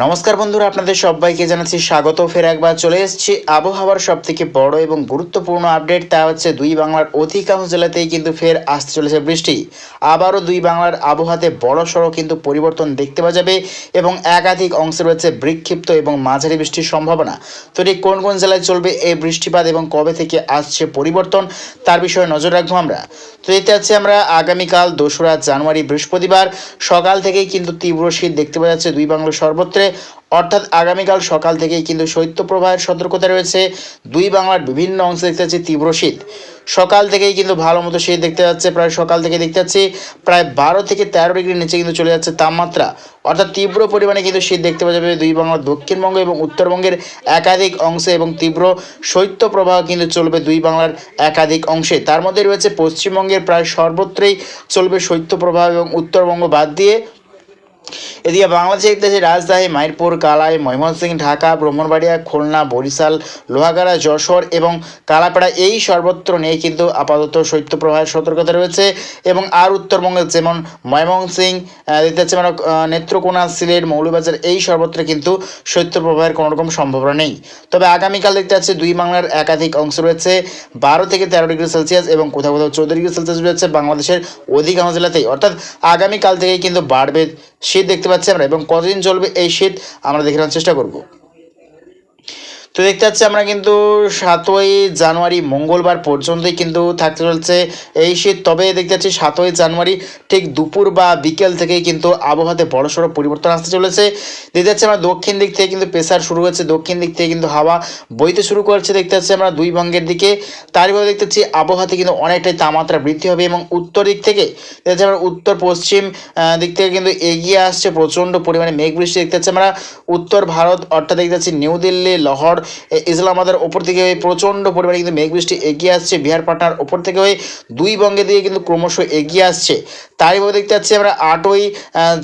নমস্কার বন্ধুরা, আপনাদের সবাইকে জানাচ্ছি স্বাগত। ফের একবার চলে এসেছি আবহাওয়ার সবথেকে বড় এবং গুরুত্বপূর্ণ আপডেট, তা হচ্ছে দুই বাংলার অধিকাংশ জেলাতেই কিন্তু ফের আসতে চলেছে বৃষ্টি। আবারও দুই বাংলার আবহাওয়াতে বড়সড় কিন্তু পরিবর্তন দেখতে পাওয়া যাবে এবং একাধিক অংশে রয়েছে বিক্ষিপ্ত এবং মাঝারি বৃষ্টির সম্ভাবনা। তো ঠিক কোন কোন জেলায় চলবে এই বৃষ্টিপাত এবং কবে থেকে আসছে পরিবর্তন, তার বিষয়ে নজর রাখবো আমরা। তো এতে আছে আমরা আগামীকাল 2রা জানুয়ারি বৃহস্পতিবার সকাল থেকেই কিন্তু তীব্র শীত দেখতে পাওয়া যাচ্ছে দুই বাংলার সর্বত্র। অর্থাৎ আগামীকাল সকাল থেকেই কিন্তু শৈত্যপ্রবাহের সতর্কতা রয়েছে। দুই বাংলার বিভিন্ন অংশে দেখতে পাচ্ছি তীব্র শীত। সকাল থেকেই কিন্তু ভালো মতো শীত দেখতে যাচ্ছে, প্রায় সকাল থেকে দেখতে পাচ্ছি প্রায় 12 থেকে 13 ডিগ্রির নিচে কিন্তু চলে যাচ্ছে তাপমাত্রা। অর্থাৎ তীব্র পরিমাণে কিন্তু শীত দেখতে পাওয়া যাবে দুই বাংলার দক্ষিণবঙ্গ এবং উত্তরবঙ্গের একাধিক অংশে, এবং তীব্র শৈত্যপ্রবাহ কিন্তু চলবে দুই বাংলার একাধিক অংশে। তার মধ্যে রয়েছে পশ্চিমবঙ্গের প্রায় সর্বত্রই চলবে শৈত্যপ্রবাহ, এবং উত্তরবঙ্গ বাদ দিয়ে এদিকে বাংলাদেশে দেখতে রাজশাহী, মাইরপুর, কালাই, ময়মনসিংহ, ঢাকা, ব্রাহ্মণবাড়িয়া, খুলনা, বরিশাল, লোহাগাড়া, যশোর এবং কালাপাড়া এই সর্বত্র নিয়ে কিন্তু আপাতত শৈত্যপ্রবাহের সতর্কতা রয়েছে। এবং আর উত্তরবঙ্গের যেমন ময়মনসিংহ, দেখতে পাচ্ছি মানে নেত্রকোনা, সিলেট, মৌলভীবাজার এই সর্বত্র কিন্তু শৈত্যপ্রবাহের কোনো রকম সম্ভাবনা নেই। তবে আগামীকাল দেখতে পাচ্ছি দুই বাংলার একাধিক অংশ রয়েছে 12 থেকে 13 ডিগ্রি সেলসিয়াস এবং কোথাও কোথাও 14 ডিগ্রি সেলসিয়াস রয়েছে বাংলাদেশের অধিকাংশ জেলাতেই। অর্থাৎ আগামীকাল থেকেই কিন্তু বাড়বে শীত দেখতে পাচ্ছি আমরা, এবং কতদিন চলবে এই শীত আমরা দেখে নেওয়ার চেষ্টা করব। তো দেখতে পাচ্ছি আমরা কিন্তু 7ই জানুয়ারি মঙ্গলবার পর্যন্তই কিন্তু থাকতে চলছে এই শীত। তবে দেখতে পাচ্ছি 7ই জানুয়ারি ঠিক দুপুর বা বিকেল থেকেই কিন্তু আবহাওয়াতে বড়সড় পরিবর্তন আসতে চলেছে। দেখতে পাচ্ছি আমরা দক্ষিণ দিক থেকে কিন্তু প্রেসার শুরু হয়েছে, দক্ষিণ দিক থেকে কিন্তু হাওয়া বইতে শুরু করছে দেখতে পাচ্ছি আমরা দুই বঙ্গের দিকে। তারই মধ্যে দেখতে পাচ্ছি আবহাওয়াতে কিন্তু অনেকটাই তাপমাত্রা বৃদ্ধি হবে, এবং উত্তর দিক থেকে দেখতে পাচ্ছি আমরা উত্তর পশ্চিম দিক থেকে কিন্তু এগিয়ে আসছে প্রচণ্ড পরিমাণে মেঘ বৃষ্টি দেখতে পাচ্ছি আমরা। উত্তর ভারত অর্থাৎ দেখতে পাচ্ছি নিউ দিল্লি, লাহোর, ইসলামাবাদের ওপর থেকে হয়ে প্রচণ্ড পরিমাণে কিন্তু মেঘ বৃষ্টি এগিয়ে আসছে। বিহার পাটনার ওপর থেকে হয়ে দুই বঙ্গের দিকে কিন্তু ক্রমশ এগিয়ে আসছে। তারই মধ্যে দেখতে পাচ্ছি আমরা 8ই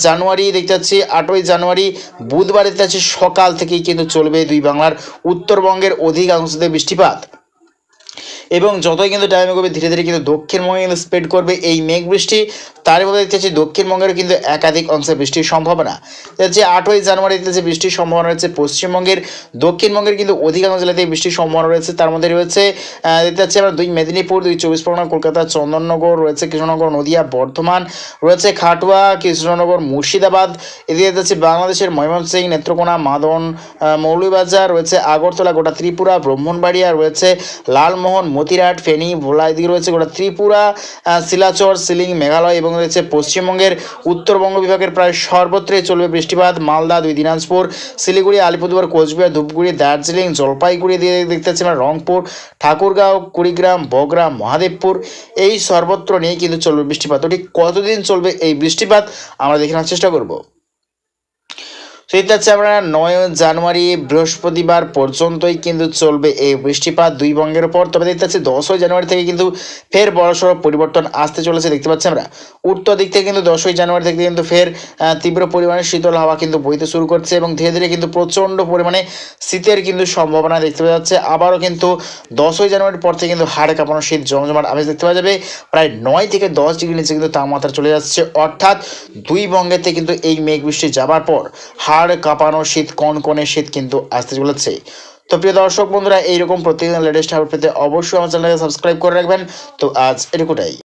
জানুয়ারি দেখতে পাচ্ছি 8ই জানুয়ারি বুধবার দেখতে পাচ্ছি সকাল থেকেই কিন্তু চলবে দুই বাংলার উত্তরবঙ্গের অধিকাংশতে বৃষ্টিপাত, এবং যতই কিন্তু টাইম এগোবে ধীরে ধীরে কিন্তু দক্ষিণবঙ্গে কিন্তু স্প্রেড করবে এই মেঘ বৃষ্টি। তার মধ্যে দেখতে পাচ্ছি দক্ষিণবঙ্গের কিন্তু একাধিক অংশে বৃষ্টির সম্ভাবনা। যে 8ই জানুয়ারি দেখতে বৃষ্টির সম্ভাবনা রয়েছে পশ্চিমবঙ্গের, দক্ষিণবঙ্গের কিন্তু অধিকাংশ জেলাতেই বৃষ্টির সম্ভাবনা রয়েছে। তার মধ্যে রয়েছে দেখতে পাচ্ছি আমরা 2 মেদিনীপুর, 2 চব্বিশ পরগনা, কলকাতা, চন্দননগর রয়েছে, কৃষ্ণনগর, নদিয়া, বর্ধমান রয়েছে, খাটুয়া, কৃষ্ণনগর, মুর্শিদাবাদ। এদিকে দেখতে পাচ্ছি বাংলাদেশের ময়মনসিংহ, নেত্রকোনা, মাদন, মৌলভীবাজার রয়েছে, আগরতলা, গোটা ত্রিপুরা, ব্রাহ্মণবাড়িয়া রয়েছে, লালমোহন, মতিরাট, ফেনী, ভোলা, এদিকে রয়েছে গোটা ত্রিপুরা, শিলাচর, শিলিং, মেঘালয়, এবং রয়েছে পশ্চিমবঙ্গের উত্তরবঙ্গ বিভাগের প্রায় সর্বত্রই চলবে বৃষ্টিপাত। মালদা, 2 দিনাজপুর, শিলিগুড়ি, আলিপুরদুয়ার, কোচবিহার, ধূপগুড়ি, দার্জিলিং, জলপাইগুড়ি দিয়ে দেখতে পাচ্ছি আমরা রংপুর, ঠাকুরগাঁও, কুড়িগ্রাম, বগুড়া, মহাদেবপুর এই সর্বত্র নিয়ে কিন্তু চলবে বৃষ্টিপাত। ঠিক কতদিন চলবে এই বৃষ্টিপাত আমরা দেখে নেওয়ার চেষ্টা করব। সেটা হচ্ছে আমরা 9 জানুয়ারি বৃহস্পতিবার পর্যন্তই কিন্তু চলবে এই বৃষ্টিপাত দুই বঙ্গের উপর। তবে দেখতে পাচ্ছি 10ই জানুয়ারি থেকে কিন্তু ফের বড়সড় পরিবর্তন আসতে চলেছে দেখতে পাচ্ছি আমরা। উত্তর দিক থেকে কিন্তু 10ই জানুয়ারি থেকে কিন্তু ফের তীব্র পরিমাণে শীতল হাওয়া কিন্তু বইতে শুরু করছে, এবং ধীরে ধীরে কিন্তু প্রচণ্ড পরিমাণে শীতের কিন্তু সম্ভাবনা দেখতে পাওয়া যাচ্ছে। আবারও কিন্তু 10ই জানুয়ারির পর থেকে কিন্তু হাড়ে কাঁপানো শীত জমজমাট আমেজ দেখতে পাওয়া যাবে। প্রায় 9 থেকে 10 ডিগ্রি নিচে কিন্তু তাপমাত্রা চলে যাচ্ছে। অর্থাৎ দুই বঙ্গেতে কিন্তু এই মেঘ বৃষ্টি যাবার পর হাড় কাঁপানো শীত, কনকনে শীত কিন্তু আসতে চলেছে। তো প্রিয় দর্শক বন্ধুরা, এইরকম প্রতিদিন লেটেস্ট আপডেট পেতে অবশ্যই আমার চ্যানেলকে সাবস্ক্রাইব করে রাখবেন। তো আজ এটুকুটাই।